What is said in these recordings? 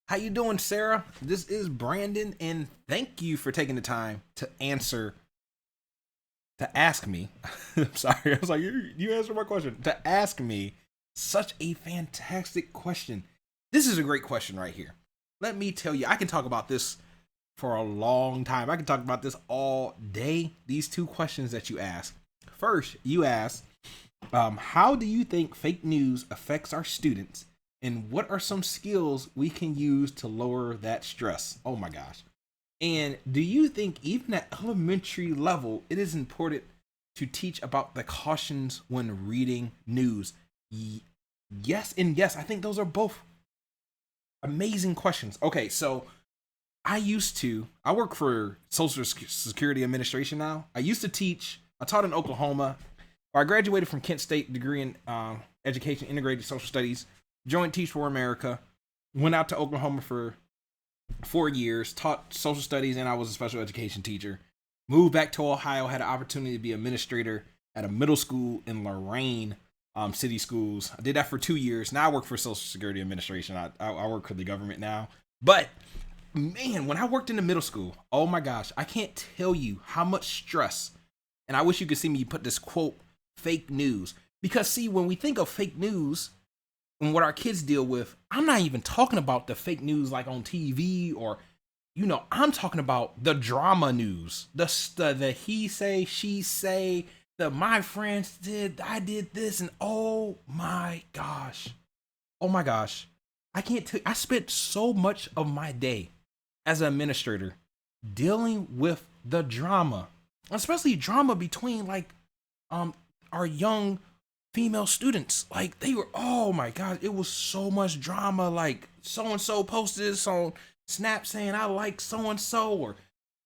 How you doing, Sarah? This is Brandon, and thank you for taking the time to ask me. I'm sorry, I was like, you answered my question. To ask me such a fantastic question. This is a great question right here. Let me tell you, I can talk about this for a long time. I can talk about this all day. These two questions that you asked. First, you asked, how do you think fake news affects our students? And what are some skills we can use to lower that stress? Oh my gosh. And do you think even at elementary level, it is important to teach about the cautions when reading news? Yes, and yes, I think those are both amazing questions. Okay, so I work for Social Security Administration now. I taught in Oklahoma. I graduated from Kent State degree in education, integrated social studies, joined Teach for America, went out to Oklahoma for 4 years, taught social studies, and I was a special education teacher. Moved back to Ohio, had an opportunity to be administrator at a middle school in Lorain City Schools. I did that for 2 years. Now I work for Social Security Administration. I work for the government now. But man, when I worked in the middle school, oh my gosh, I can't tell you how much stress. And I wish you could see me put this quote, fake news. Because see, when we think of fake news, and what our kids deal with, I'm not even talking about the fake news like on TV or, I'm talking about the drama news, the he say, she say, the my friends did, I did this, and oh my gosh, I can't tell. I spent so much of my day as an administrator dealing with the drama, especially drama between our young female students. Like they were, oh my god, it was so much drama. Like so and so posted this on Snap saying I like so and so, or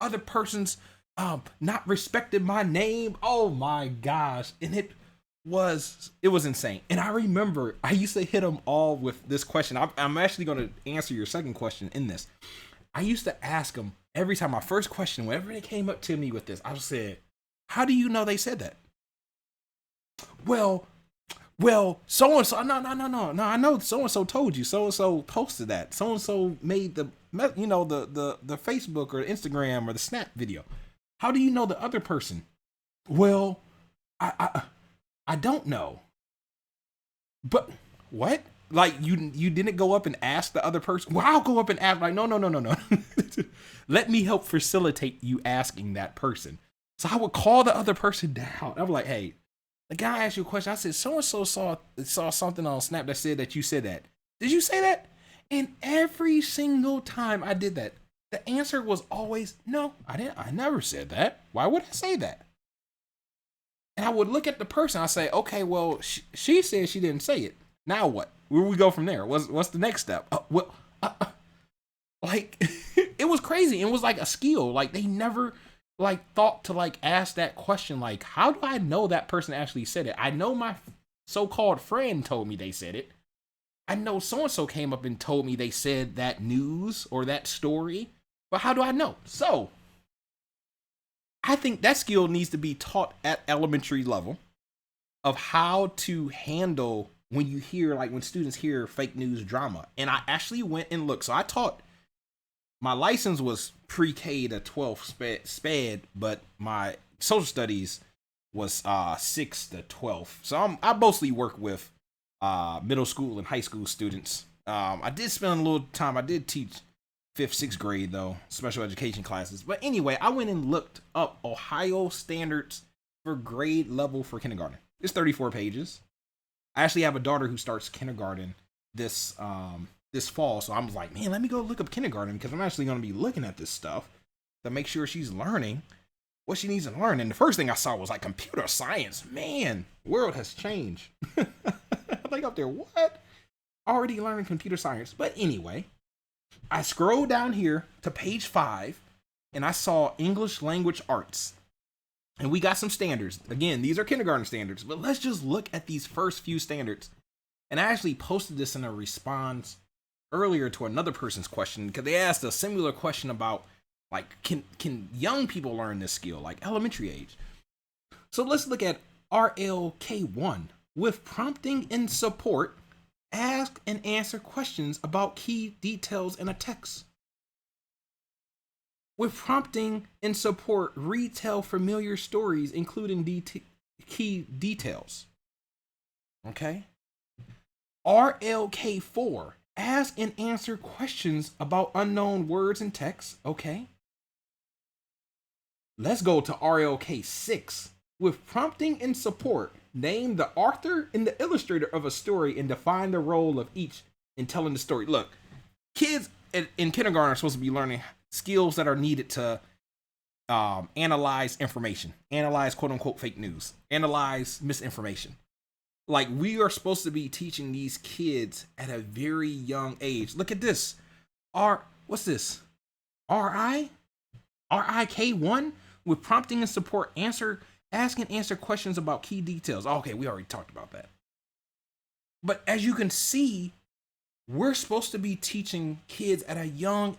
other person's not respected my name. Oh my gosh. And it was insane. And I remember I used to hit them all with this question. I'm actually going to answer your second question in this. I used to ask them every time, my first question, whenever they came up to me with this, I said, how do you know they said that? Well, so and so, no. I know so and so told you. So and so posted that. So and so made the Facebook or the Instagram or the Snap video. How do you know the other person? Well, I don't know. But what? Like you didn't go up and ask the other person? Well, I'll go up and ask. Like no. Let me help facilitate you asking that person. So I would call the other person down. I'm like, hey. The guy asked you a question. I said, so and so saw something on Snap that said that you said that. Did you say that? And every single time I did that, the answer was always, no, I didn't. I never said that. Why would I say that? And I would look at the person. I say, okay, well, she said she didn't say it. Now what? Where we go from there? What's the next step? It was crazy. It was like a skill. Like they never thought to ask that question, like, how do I know that person actually said it? I know my so-called friend told me they said it. I know so-and-so came up and told me they said that news or that story, but how do I know? So I think that skill needs to be taught at elementary level of how to handle when you hear, when students hear fake news drama. And I actually went and looked. So I taught, my license was pre-K to 12th SPED, but my social studies was 6th to 12th. So I mostly work with middle school and high school students. I did spend a little time. I did teach 5th, 6th grade though, special education classes. But anyway, I went and looked up Ohio standards for grade level for kindergarten. It's 34 pages. I actually have a daughter who starts kindergarten this fall. So I was like, man, let me go look up kindergarten because I'm actually going to be looking at this stuff to make sure she's learning what she needs to learn. And the first thing I saw was computer science. Man, world has changed. Like up there, what? Already learning computer science. But anyway, I scrolled down here to page 5 and I saw English language arts. And we got some standards. Again, these are kindergarten standards, but let's just look at these first few standards. And I actually posted this in a response earlier to another person's question because they asked a similar question about can young people learn this skill, elementary age. So let's look at RLK1 with prompting and support Ask and answer questions about key details in a text. With prompting and support, retell familiar stories, including key details. Okay? RLK4, ask and answer questions about unknown words and text. Okay? Let's go to RLK6. With prompting and support, name the author and the illustrator of a story and define the role of each in telling the story. Look, kids in kindergarten are supposed to be learning skills that are needed to analyze information, analyze quote unquote fake news, analyze misinformation. Like, we are supposed to be teaching these kids at a very young age. Look at this. What's this? RIK1 with prompting and support, ask and answer questions about key details. Okay, we already talked about that. But as you can see, we're supposed to be teaching kids at a young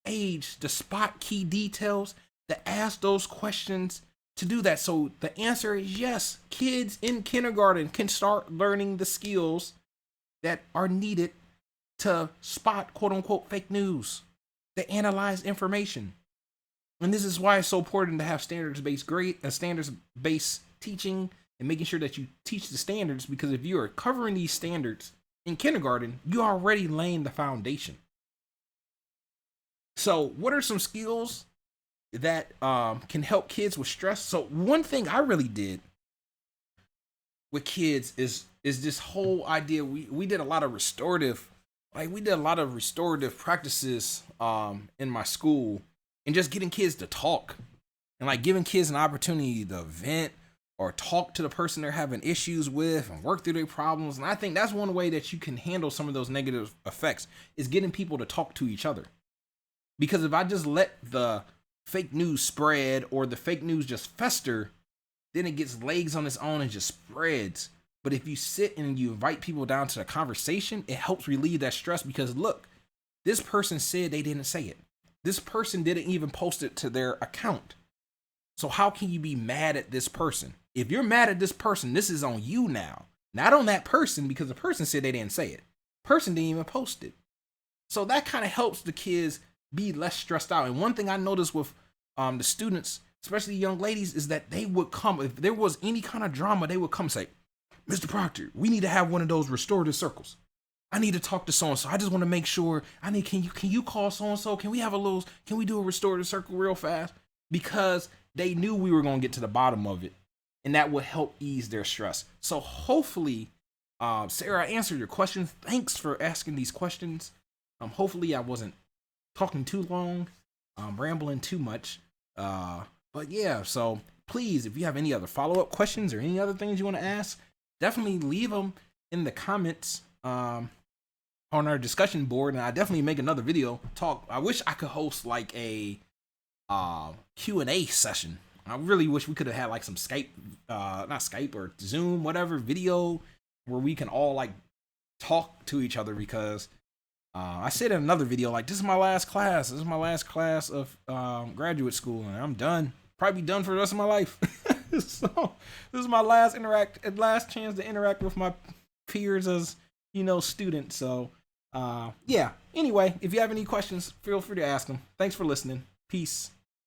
age to spot key details, to ask those questions, to do that. So the answer is yes. Kids in kindergarten can start learning the skills that are needed to spot quote unquote fake news, to analyze information. And this is why it's so important to have standards-based teaching and making sure that you teach the standards, because if you are covering these standards in kindergarten, you're already laying the foundation. So what are some skills that can help kids with stress? So one thing I really did with kids is this whole idea. We did a lot of restorative practices in my school, and just getting kids to talk and like giving kids an opportunity to vent or talk to the person they're having issues with and work through their problems. And I think that's one way that you can handle some of those negative effects, is getting people to talk to each other. Because if I just let the fake news spread or the fake news just fester, then it gets legs on its own and just spreads. But if you sit and you invite people down to the conversation, it helps relieve that stress, because look, this person said they didn't say it. This person didn't even post it to their account. So how can you be mad at this person? If you're mad at this person, this is on you now, not on that person, because the person said they didn't say it. Person didn't even post it. So that kind of helps the kids be less stressed out. And one thing I noticed with the students, especially young ladies, is that they would come, if there was any kind of drama, they would come and say, Mr. Proctor, we need to have one of those restorative circles. I need to talk to so-and-so. I just want to make sure, can you call so-and-so? Can we do a restorative circle real fast? Because they knew we were going to get to the bottom of it, and that would help ease their stress. So hopefully, Sarah, I answered your questions. Thanks for asking these questions. Hopefully I wasn't talking too long, rambling too much. But yeah, so please, if you have any other follow-up questions or any other things you want to ask, definitely leave them in the comments on our discussion board, and I definitely make another video talk. I wish I could host like a Q&A session. I really wish we could have had like some Skype, not Skype or Zoom, whatever, video where we can all like talk to each other, because I said in another video, like, this is my last class. This is my last class of graduate school, and I'm done. Probably done for the rest of my life. So this is my last chance to interact with my peers as, students. So yeah. Anyway, if you have any questions, feel free to ask them. Thanks for listening. Peace.